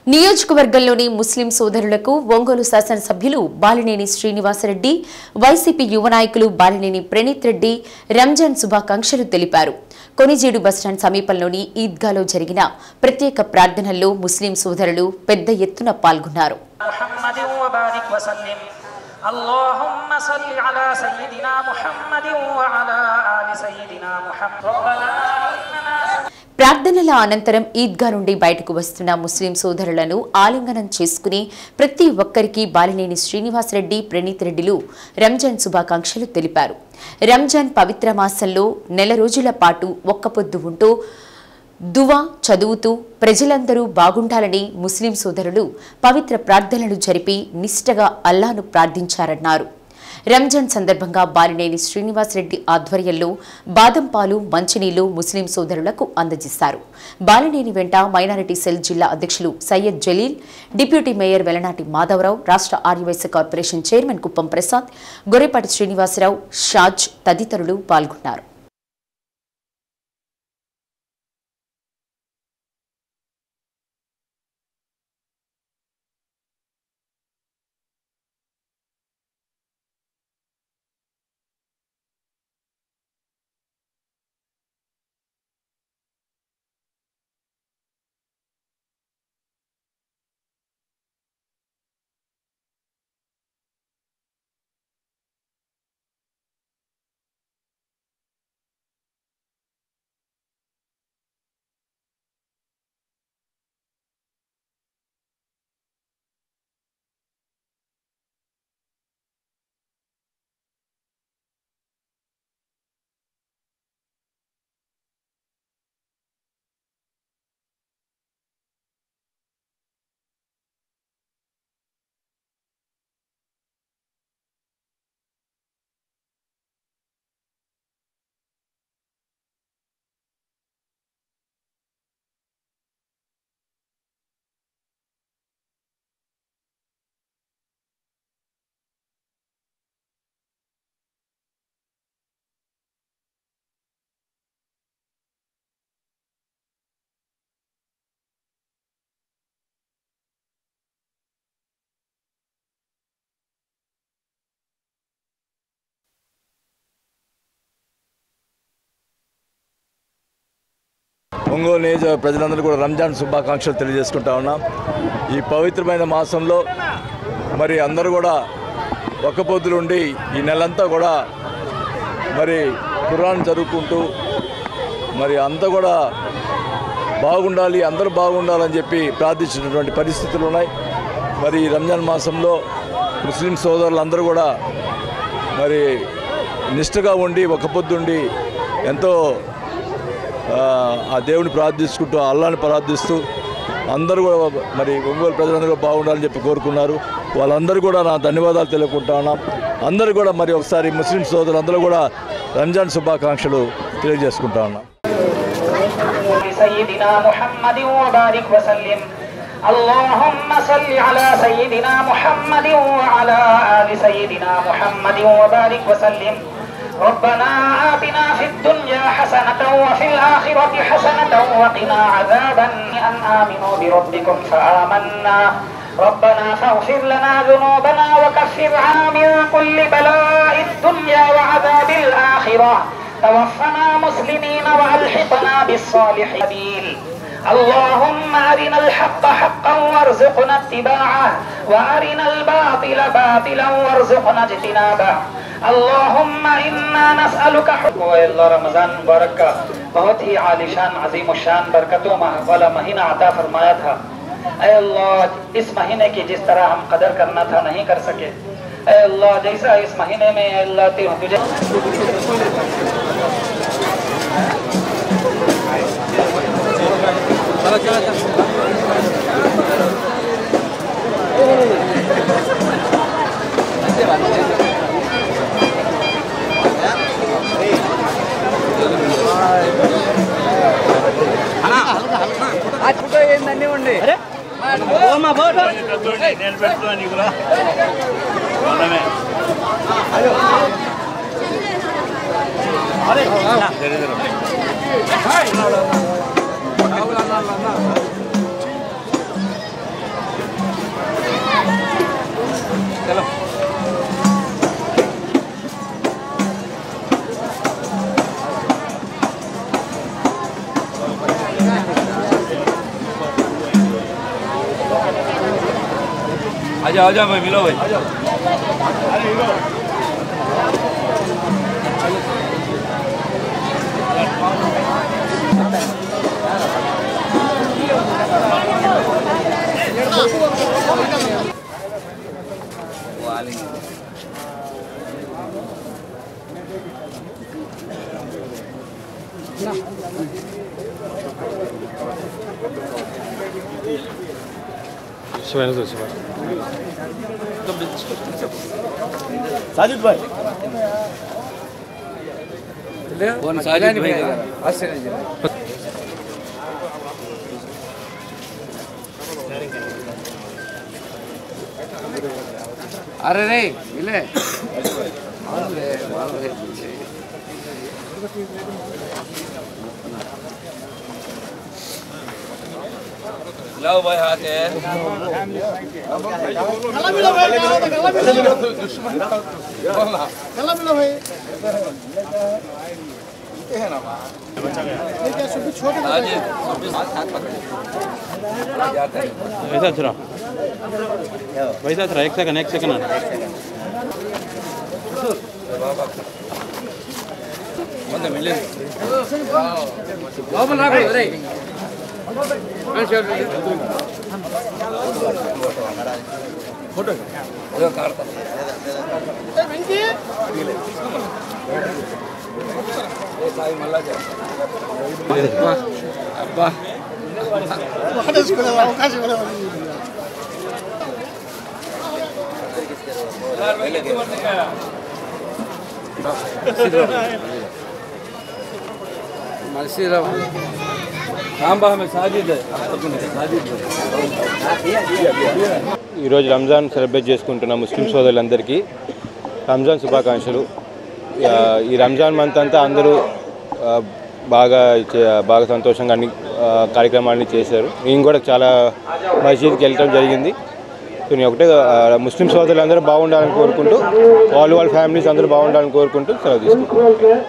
నియోజకవర్గంలోని ముస్లిం సోదరులకు ఒంగోలు శాసనసభ్యులు బాలినేని శ్రీనివాసరెడ్డి, వైసీపీ యువ నాయకులు బాలినేని ప్రణీత్ రెడ్డి రంజాన్ శుభాకాంక్షలు తెలిపారు. కొనిజేడు బస్టాండ్ సమీపంలోని ఈద్గాలో జరిగిన ప్రత్యేక ప్రార్థనల్లో ముస్లిం సోదరులు పెద్ద ఎత్తున పాల్గొన్నారు. اللهم صل على سيدنا محمد وعلى آل سيدنا محمد. ప్రార్థనల అనంతరం ఈద్గా నుండి బయటకు వస్తున్న ముస్లిం సోదరులను ఆలింగనం చేసుకుని ప్రతి ఒక్కరికి బాలినేని శ్రీనివాసరెడ్డి, ప్రణీత్ రెడ్డిలు రంజాన్ శుభాకాంక్షలు తెలిపారు. రంజాన్ పవిత్ర మాసంలో నెల రోజుల పాటు ఒక్కపొద్దు ఉంటూ దువా చదువుతూ ప్రజలందరూ బాగుండాలని ముస్లిం సోదరులు పవిత్ర ప్రార్థనలు జరిపి నిష్టగా అల్లాను ప్రార్థించారన్నారు. రంజాన్ సందర్భంగా బాలినేని శ్రీనివాసరెడ్డి ఆధ్వర్యంలో బాదం పాలు, మంచినీళ్లు ముస్లిం సోదరులకు అందజేశారు. బాలినేని వెంట మైనారిటీ సెల్ జిల్లా అధ్యక్షులు సయ్యద్ జలీల్, డిప్యూటీ మేయర్ వెలనాటి మాధవరావు, రాష్ట్ర ఆర్యవైశ్య కార్పొరేషన్ చైర్మన్ కుప్పం ప్రసాద్, గొర్రెపాటి శ్రీనివాసరావు, షాజ్ తదితరులు పాల్గొన్నారు. ఒంగోలు నియోజక ప్రజలందరూ కూడా రంజాన్ శుభాకాంక్షలు తెలియజేసుకుంటా ఉన్నాం. ఈ పవిత్రమైన మాసంలో మరి అందరూ కూడా ఒక్క పొద్దులుండి ఈ నెలంతా కూడా మరి ఖురాన్ చదువుకుంటూ మరి అంతా కూడా బాగుండాలి, అందరూ బాగుండాలని చెప్పి ప్రార్థించినటువంటి పరిస్థితులు ఉన్నాయి. మరి ఈ రంజాన్ మాసంలో ముస్లిం సోదరులందరూ కూడా మరి నిష్ఠగా ఉండి ఒక్క పొద్దుండి ఎంతో ఆ దేవుని ప్రార్థించుకుంటూ అల్లాని ప్రార్థిస్తూ అందరూ కూడా మరి ఒంగోలు ప్రజలందరూ బాగుండాలని చెప్పి కోరుకున్నారు. వాళ్ళందరూ కూడా నా ధన్యవాదాలు తెలుపుకుంటా ఉన్నాం. అందరూ కూడా మరి ఒకసారి ముస్లిం సోదరులందరూ కూడా రంజాన్ శుభాకాంక్షలు తెలియజేసుకుంటా ఉన్నాం. اللهم صل على سيدنا محمد وعلى آل سيدنا محمد وبارك وسلم. ربنا آتنا في الدنيا حسنة وفي الآخرة حسنة وقنا عذابا أن آمنوا بربكم فآمنا. ربنا فاغفر لنا ذنوبنا وكفر عنا من كل بلاء الدنيا وعذاب الآخرة. توفنا مسلمين وألحقنا بالصالحين. اللهم أرنا الحق حقا وارزقنا اتباعه وأرنا الباطل باطلا وارزقنا اجتنابه. اللهم إنا نسألك حب الله رمضان मुबारक का बहुत ही आलिशान अजीम शान बरकतों वाला महीना अता फरमाया था. ऐ अल्लाह इस महीने की जिस तरह हम कदर करना था नहीं कर सके. ऐ अल्लाह जैसा इस महीने में अल्लाह तुझे आजा भाई मिलो भाई साजिद भाई साजिद भाई अरे नहीं मिले लाओ भाई हाथ है ऐसा थोड़ा वैसा थोड़ा एक सेकंड मिले फोटो అబ్బా ఈరోజు రంజాన్ సెలబ్రేట్ చేసుకుంటున్న ముస్లిం సోదరులందరికీ రంజాన్ శుభాకాంక్షలు. ఈ రంజాన్ మంత్ అంతా అందరూ బాగా సంతోషంగా అన్ని కార్యక్రమాలని చేశారు. నేను కూడా చాలా మసీద్కి వెళ్ళడం జరిగింది. నేను ఒకటే ముస్లిం సోదరులందరూ బాగుండాలని కోరుకుంటూ వాళ్ళ ఫ్యామిలీస్ అందరూ బాగుండాలని కోరుకుంటూ సెలవు తీసుకుంటాను.